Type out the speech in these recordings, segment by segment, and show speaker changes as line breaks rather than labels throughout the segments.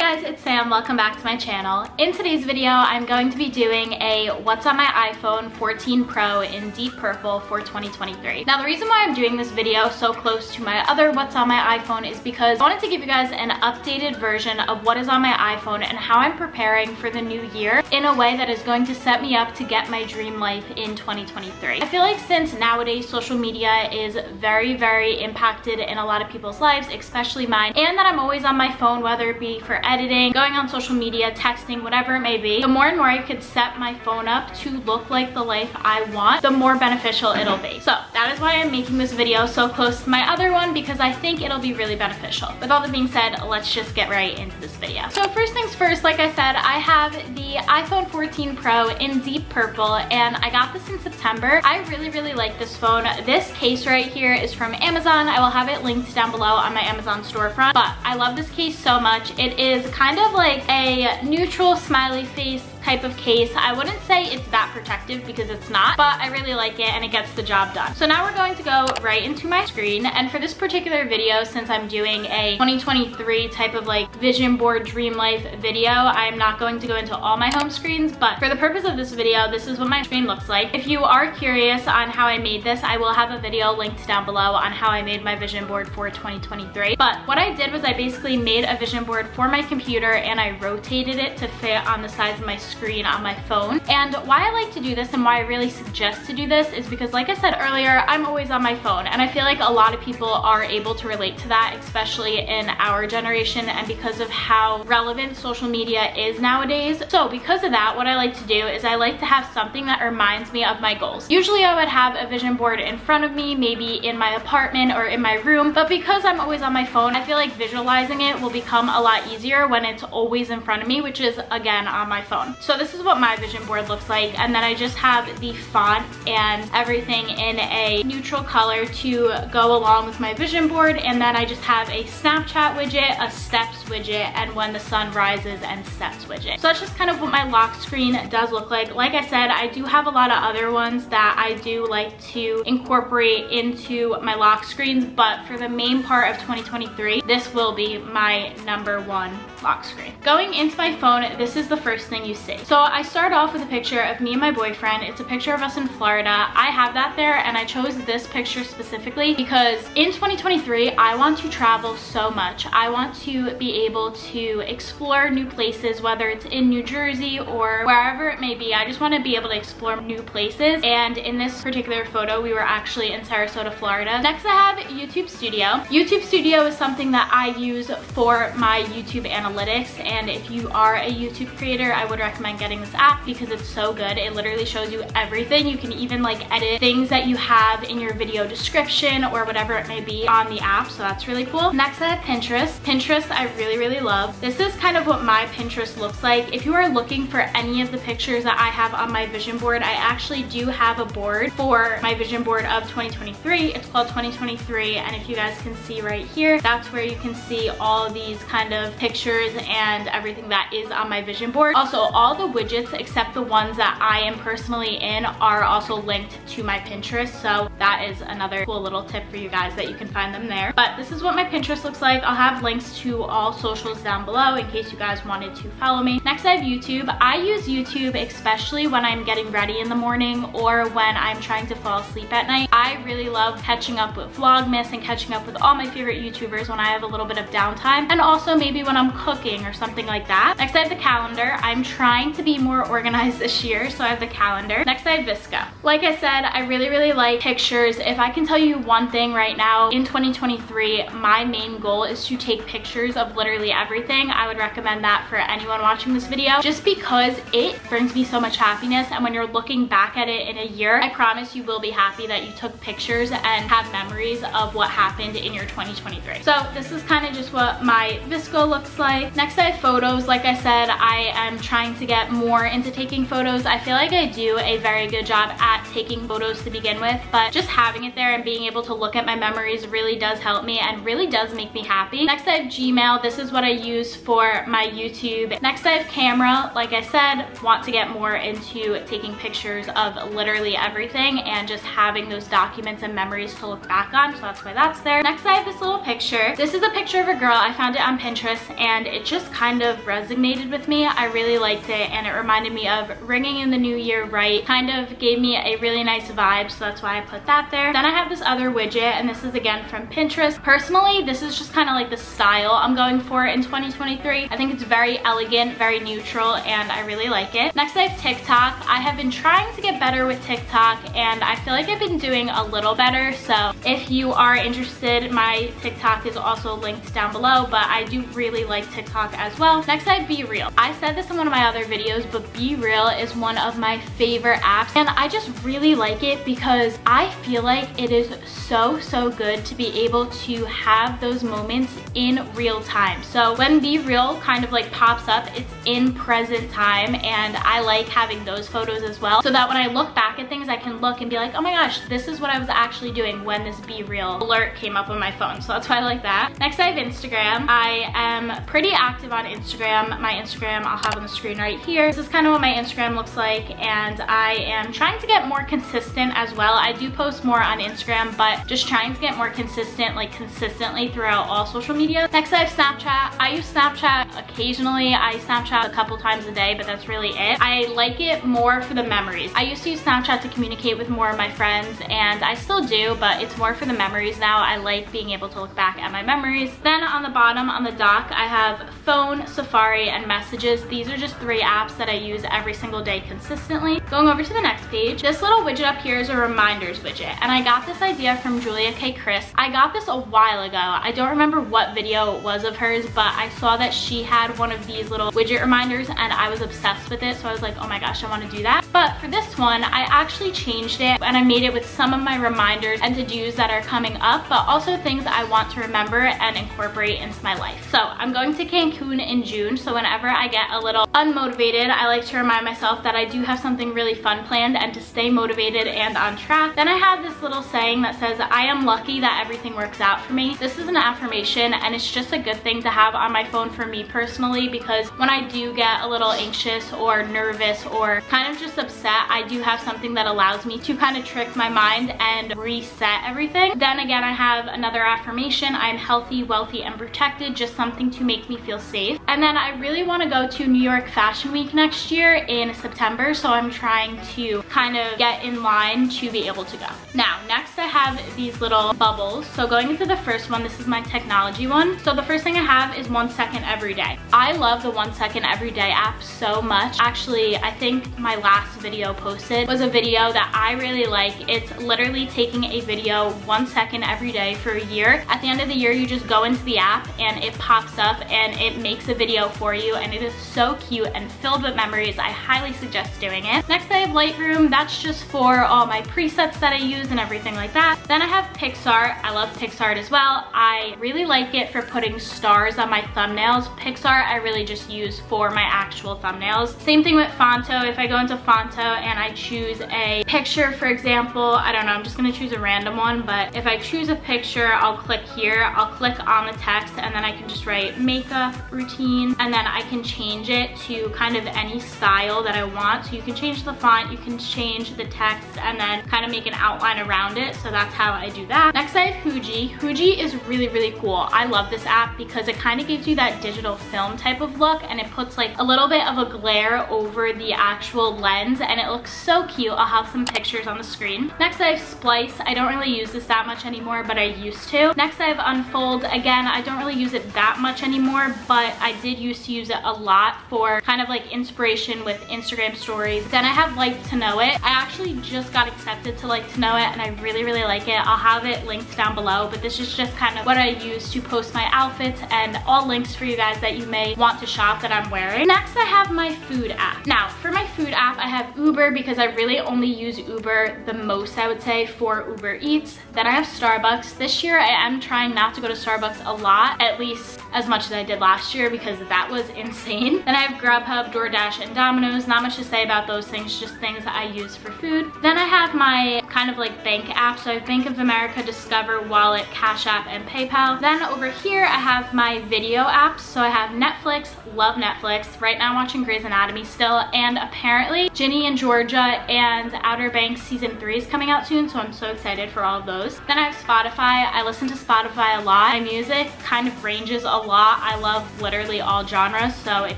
guys, it's Sam. Welcome back to my channel. In today's video, I'm going to be doing a what's on my iPhone 14 Pro in deep purple for 2023. Now, the reason why I'm doing this video so close to my other what's on my iPhone is because I wanted to give you guys an updated version of what is on my iPhone and how I'm preparing for the new year in a way that is going to set me up to get my dream life in 2023. I feel like since nowadays social media is very, very impacted in a lot of people's lives, especially mine, and that I'm always on my phone, whether it be for editing, going on social media, texting, whatever it may be, the more and more I could set my phone up to look like the life I want, the more beneficial it'll be. So that is why I'm making this video so close to my other one, because I think it'll be really beneficial. With all that being said, let's just get right into this video. So first things first, like I said, I have the iPhone 14 Pro in deep purple, and I got this in September. I really, really like this phone. This case right here is from Amazon. I will have it linked down below on my Amazon storefront, but I love this case so much. It is kind of like a neutral smiley face type of case. I wouldn't say it's that protective because it's not, but I really like it and it gets the job done. So now we're going to go right into my screen, and for this particular video, since I'm doing a 2023 type of like vision board dream life video, I'm not going to go into all my home screens, but for the purpose of this video, this is what my screen looks like. If you are curious on how I made this, I will have a video linked down below on how I made my vision board for 2023. But what I did was I basically made a vision board for my computer and I rotated it to fit on the sides of my screen on my phone. And why I like to do this and why I really suggest to do this is because, like I said earlier, I'm always on my phone, and I feel like a lot of people are able to relate to that, especially in our generation and because of how relevant social media is nowadays. So because of that, what I like to do is I like to have something that reminds me of my goals. Usually I would have a vision board in front of me, maybe in my apartment or in my room, but because I'm always on my phone, I feel like visualizing it will become a lot easier when it's always in front of me, which is again on my phone. So this is what my vision board looks like, and then I just have the font and everything in a neutral color to go along with my vision board, and then I just have a Snapchat widget, a steps widget, and when the sun rises and sets widget. So that's just kind of what my lock screen does look like. Like I said, I do have a lot of other ones that I do like to incorporate into my lock screens, but for the main part of 2023, this will be my #1 lock screen. Going into my phone, this is the first thing you see. So I start off with a picture of me and my boyfriend. It's a picture of us in Florida. I have that there, and I chose this picture specifically because in 2023, I want to travel so much. I want to be able to explore new places, whether it's in New Jersey or wherever it may be. I just want to be able to explore new places, and in this particular photo, we were actually in Sarasota, Florida. Next, I have YouTube Studio. YouTube Studio is something that I use for my YouTube analytics, and if you are a YouTube creator, I would recommend getting this app because it's so good. It literally shows you everything. You can even like edit things that you have in your video description or whatever it may be on the app, so that's really cool. Next, I have Pinterest. Pinterest I really, really love. This is kind of what my Pinterest looks like. If you are looking for any of the pictures that I have on my vision board, I actually do have a board for my vision board of 2023. It's called 2023, and if you guys can see right here, that's where you can see all these kind of pictures and everything that is on my vision board. Also, all the widgets except the ones that I am personally in are also linked to my Pinterest, so that is another cool little tip for you guys that you can find them there. But this is what my Pinterest looks like. I'll have links to all socials down below in case you guys wanted to follow me. Next, I have YouTube. I use YouTube especially when I'm getting ready in the morning or when I'm trying to fall asleep at night. I really love catching up with Vlogmas and catching up with all my favorite YouTubers when I have a little bit of downtime, and also maybe when I'm cooking or something like that. Next, I have the calendar. I'm trying to be more organized this year, so I have the calendar. Next, I have Visca. Like I said, I really, really like pictures. If I can tell you one thing right now, in 2023, my main goal is to take pictures of literally everything. I would recommend that for anyone watching this video, just because it brings me so much happiness, and when you're looking back at it in a year, I promise you will be happy that you took pictures and have memories of what happened in your 2023. So this is kind of just what my Visco looks like. Next, I have photos. Like I said, I am trying to to get more into taking photos. I feel like I do a very good job at taking photos to begin with, but just having it there and being able to look at my memories really does help me and really does make me happy. Next I have Gmail. This is what I use for my YouTube. Next I have camera. Like I said, want to get more into taking pictures of literally everything and just having those documents and memories to look back on, so that's why that's there. Next I have this little picture. This is a picture of a girl. I found it on Pinterest and it just kind of resonated with me. I really liked it and it reminded me of ringing in the new year right. Kind of gave me a really nice vibe, so that's why I put that there. Then I have this other widget, and this is again from Pinterest. Personally, this is just kind of like the style I'm going for in 2023. I think it's very elegant, very neutral, and I really like it. Next I have TikTok. I have been trying to get better with TikTok and I feel like I've been doing a little better, so if you are interested, my TikTok is also linked down below, but I do really like TikTok as well. Next I have Be Real. I said this in one of my other videos, but Be Real is one of my favorite apps and I just really like it because I feel like it is so good to be able to have those moments in real time. So when Be Real kind of like pops up, it's in present time, and I like having those photos as well, so that when I look back at things I can look and be like, oh my gosh, this is what I was actually doing when this Be Real alert came up on my phone, so that's why I like that. Next I have Instagram. I am pretty active on Instagram. My Instagram I'll have on the screen right here. This is kind of what my Instagram looks like, and I am trying to get more consistent as well. I do post more on Instagram, but just trying to get more consistent, like consistently throughout all social media. Next I have Snapchat. I use Snapchat occasionally. I Snapchat a couple times a day, but that's really it. I like it more for the memories. I used to use Snapchat to communicate with more of my friends, and I still do, but it's more for the memories now. I like being able to look back at my memories. Then on the bottom, on the dock, I have phone, Safari, and messages. These are just 3 apps that I use every single day consistently. Going over to the next page, this little widget up here is a reminders widget, and I got this idea from Julia K. Chris. I got this a while ago. I don't remember what video it was of hers, but I saw that she had one of these little widget reminders and I was obsessed with it, so I was like, oh my gosh, I want to do that. But for this one, I actually changed it and I made it with some of my reminders and to-dos that are coming up, but also things I want to remember and incorporate into my life. So I'm going to Cancun in June, so whenever I get a little unmotivated, I like to remind myself that I do have something really fun planned and to stay motivated and on track. Then I have this little saying that says, I am lucky that everything works out for me. This is an affirmation and it's just a good thing to have on my phone for me personally, because when I do get a little anxious or nervous or kind of just upset, I do have something that allows me to kind of trick my mind and reset everything. Then again, I have another affirmation. I'm healthy, wealthy, and protected, just something to make me feel safe. And then I really want to go to New York Fashion Week next year in September, so I'm trying to kind of get in line to be able to go. Now, next I have these little bubbles. So going into the first one, this is my technology one. So the first thing I have is 1 second every day. I love the 1 second every day app so much. Actually, I think my last video posted was a video that I really like. It's literally taking a video 1 second every day for a year. At the end of the year, you just go into the app and it pops up and it makes a video for you, and it is so cute and filled with memories. I highly suggest doing it. Next I have Lightroom. That's just for all my presets that I use and everything like that. Then I have PixArt. I love PixArt as well. I really like it for putting stars on my thumbnails. PixArt I really just use for my actual thumbnails. Same thing with Fonto. If I go into Fonto and I choose a picture, for example, I don't know, I'm just gonna choose a random one, but if I choose a picture, I'll click here, I'll click on the text, and then I can just write makeup routine, and then I can change it to kind of any style that I want. So you can change the font, you can change the text, and then kind of make an outline around it. So that's how I do that. Next I have Huji. Huji is really cool. I love this app because it kind of gives you that digital film type of look, and it puts like a little bit of a glare over the actual lens, and it looks so cute. I'll have some pictures on the screen. Next I have Splice. I don't really use this that much anymore, but I used to. Next I have Unfold. Again, I don't really use it that much anymore, but I did used to use it a lot for kind of like inspiration with Instagram stories. Then I have Like to Know It. I actually just got accepted to Like to Know It, and I really like it. I'll have it linked down below, but this is just kind of what I use to post my outfits and all links for you guys that you may want to shop that I'm wearing. Next I have my food app. Now for my food app, I have Uber because I really only use Uber the most, I would say, for Uber Eats. Then I have Starbucks. This year I am trying not to go to Starbucks a lot, at least as much as I did last year because that was insane. Then I have Grubhub, DoorDash, and Domino's. Not much to say about those things, just things that I use for food. Then I have my kind of like bank apps. So I have Bank of America, Discover, Wallet, Cash App, and PayPal. Then over here I have my video apps. So I have Netflix, love Netflix. Right now I'm watching Grey's Anatomy still, and apparently Ginny and Georgia and Outer Banks season 3 is coming out soon, so I'm so excited for all of those. Then I have Spotify. I listen to Spotify a lot. My music kind of ranges a lot. I love literally all genres, so it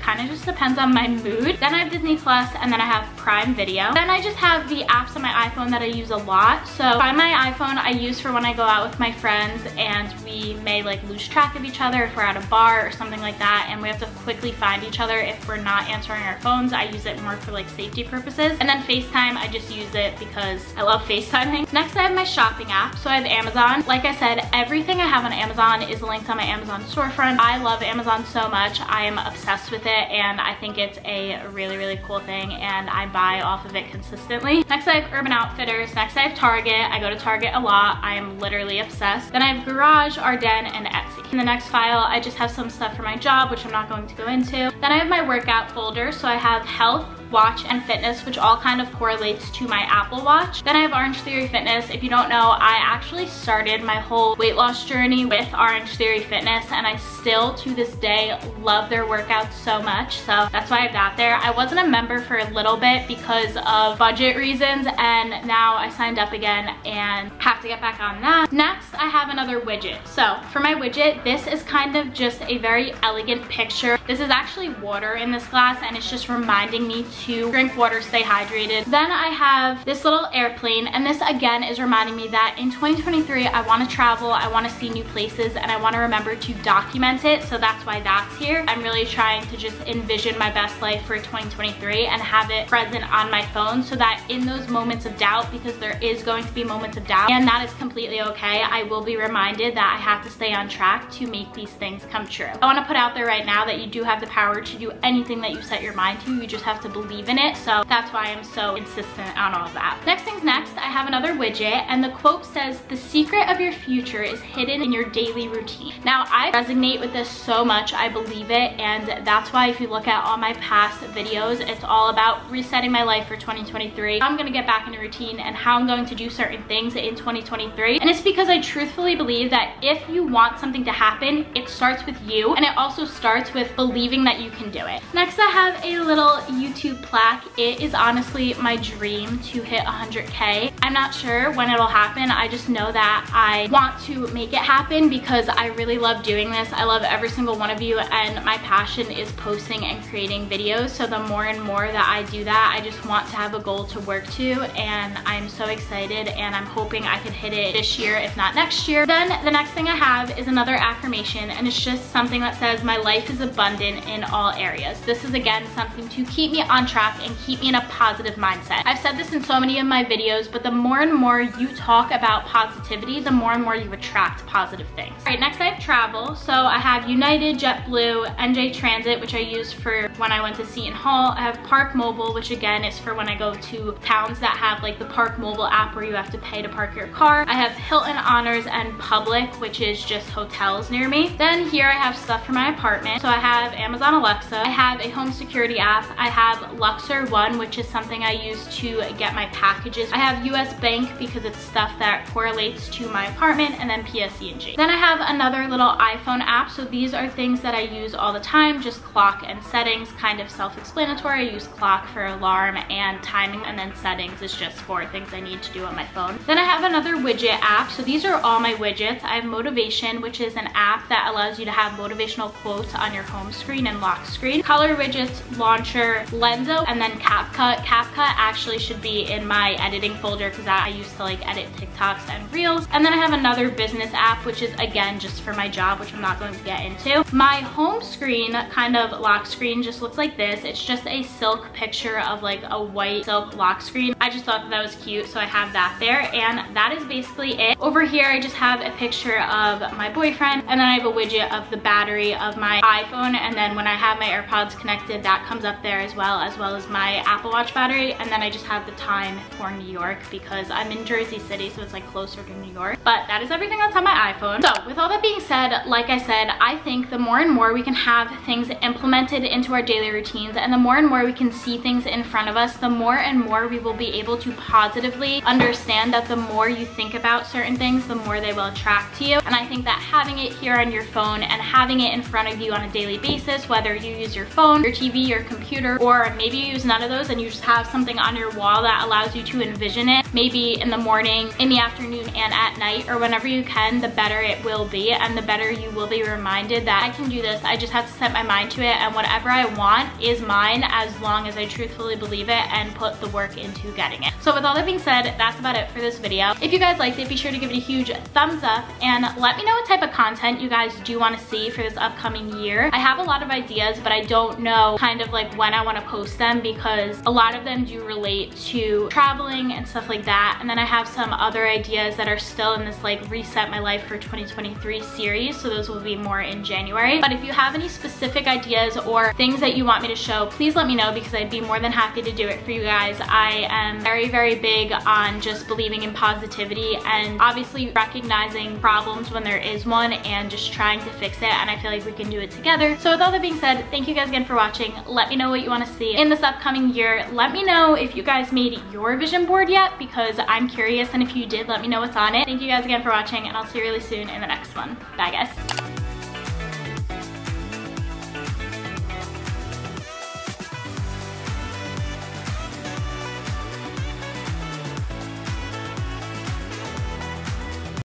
kind of just depends on my mood. Then I have Disney Plus, and then I have Prime Video. Then I just have the apps on my iPhone that I use a lot. So Find My iPhone I use for when I go out with my friends and we may like lose track of each other if we're at a bar or something like that and we have to quickly find each other if we're not answering our phones. I use it more for like safety purposes. And then FaceTime, I just use it because I love FaceTiming. Next I have my shopping app. So I have Amazon. Like I said, everything I have on Amazon is linked on my Amazon storefront. I love Amazon so much. I am obsessed with it and I think it's a really, really cool thing and I buy off of it consistently. Next I have Urban Outfitters. Next I have Target. I go to Target a lot. I am literally obsessed. Then I have Garage, Ardennes, and Etsy. In the next file, I just have some stuff for my job, which I'm not going to go into. Then I have my workout folder. So I have health, watch, and fitness, which all kind of correlates to my Apple Watch. Then I have Orange Theory Fitness. If you don't know, I actually started my whole weight loss journey with Orange Theory Fitness and I still to this day love their workouts so much. So that's why I got there. I wasn't a member for a little bit because of budget reasons and now I signed up again and have to get back on that. Next, I have another widget. So for my widget, this is kind of just a very elegant picture. This is actually water in this glass and it's just reminding me to drink water, stay hydrated. Then I have this little airplane and this again is reminding me that in 2023 I want to travel, I want to see new places, and I want to remember to document it, so that's why that's here. I'm really trying to just envision my best life for 2023 and have it present on my phone so that in those moments of doubt, because there is going to be moments of doubt and that is completely okay, I will be reminded that I have to stay on track to make these things come true. I want to put out there right now that you do have the power to do anything that you set your mind to. You just have to believe in it, so that's why I'm so insistent on all of that. Next things next, I have another widget and the quote says, "The secret of your future is hidden in your daily routine." Now I resonate with this so much, I believe it, and that's why if you look at all my past videos, it's all about resetting my life for 2023. I'm gonna get back in a routine and how I'm going to do certain things in 2023. And it's because I truthfully believe that if you want something to happen, it starts with you and it also starts with believing that you can do it. Next I have a little YouTube plaque. It is honestly my dream to hit 100K. I'm not sure when it'll happen. I just know that I want to make it happen because I really love doing this. I love every single one of you and my passion is posting and creating videos. So the more and more that I do that, I just want to have a goal to work to and I'm so excited and I'm hoping I can hit it this year, if not next year. Then the next thing I have is another affirmation and it's just something that says, "My life is abundant in all areas." This is again something to keep me on track and keep me in a positive mindset. I've said this in so many of my videos, but the more and more you talk about positivity, the more and more you attract positive things. All right, next I have travel. So I have United, JetBlue, NJ Transit, which I use for when I went to Seton Hall. I have Park Mobile, which again is for when I go to towns that have like the Park Mobile app where you have to pay to park your car. I have Hilton Honors and Public, which is just hotels near me. Then here I have stuff for my apartment. So I have Amazon Alexa. I have a home security app. I have Luxor One, which is something I use to get my packages. I have US Bank because it's stuff that correlates to my apartment, and then PSE&G. Then I have another little iPhone app. So these are things that I use all the time, just clock and settings, kind of self-explanatory. I use clock for alarm and timing, and then settings is just for things I need to do on my phone. Then I have another widget app. So these are all my widgets. I have Motivation, which is an app that allows you to have motivational quotes on your home screen and lock screen. Color Widgets, Launcher, Lenzo, and then CapCut. CapCut actually should be in my editing folder because I used to like edit TikToks and Reels. And then I have another business app, which is again just for my job, which I'm not going to get into. My home screen, kind of lock screen, just looks like this. It's just a silk picture of like a white silk lock screen. I just thought that was cute, so I have that there, and that is basically it. Over here, I just have a picture of my boyfriend, and then I have a widget of the battery of my iPhone, and then when I have my AirPods connected, that comes up there as well as as well as my Apple Watch battery, and then I just have the time for New York because I'm in Jersey City, so it's like closer to New York. But that is everything that's on my iPhone. So with all that being said, like I said, I think the more and more we can have things implemented into our daily routines, and the more and more we can see things in front of us, the more and more we will be able to positively understand that the more you think about certain things, the more they will attract to you. And I think that having it here on your phone and having it in front of you on a daily basis, whether you use your phone, your TV, your computer, or maybe you use none of those and you just have something on your wall that allows you to envision it, maybe in the morning, in the afternoon, and at night, or whenever you can, the better it will be, and the better you will be reminded that I can do this. I just have to set my mind to it, and whatever I want is mine as long as I truthfully believe it and put the work into getting it. So with all that being said, that's about it for this video. If you guys liked it, be sure to give it a huge thumbs up and let me know what type of content you guys do want to see for this upcoming year. I have a lot of ideas, but I don't know kind of like when I want to post them because a lot of them do relate to traveling and stuff like that. And then I have some other ideas that are still in this like reset my life for 2023 series, so those will be more in January. But if you have any specific ideas or things that you want me to show, please let me know because I'd be more than happy to do it for you guys. I am very, very big on just believing in positivity and obviously recognizing problems when there is one and just trying to fix it, and I feel like we can do it together. So with all that being said, thank you guys again for watching. Let me know what you want to see in this upcoming year. Let me know if you guys made your vision board yet because I'm curious, and if you did, let me know what's on it. Thank you guys again for watching, and I'll see you really soon in the next one. Bye guys.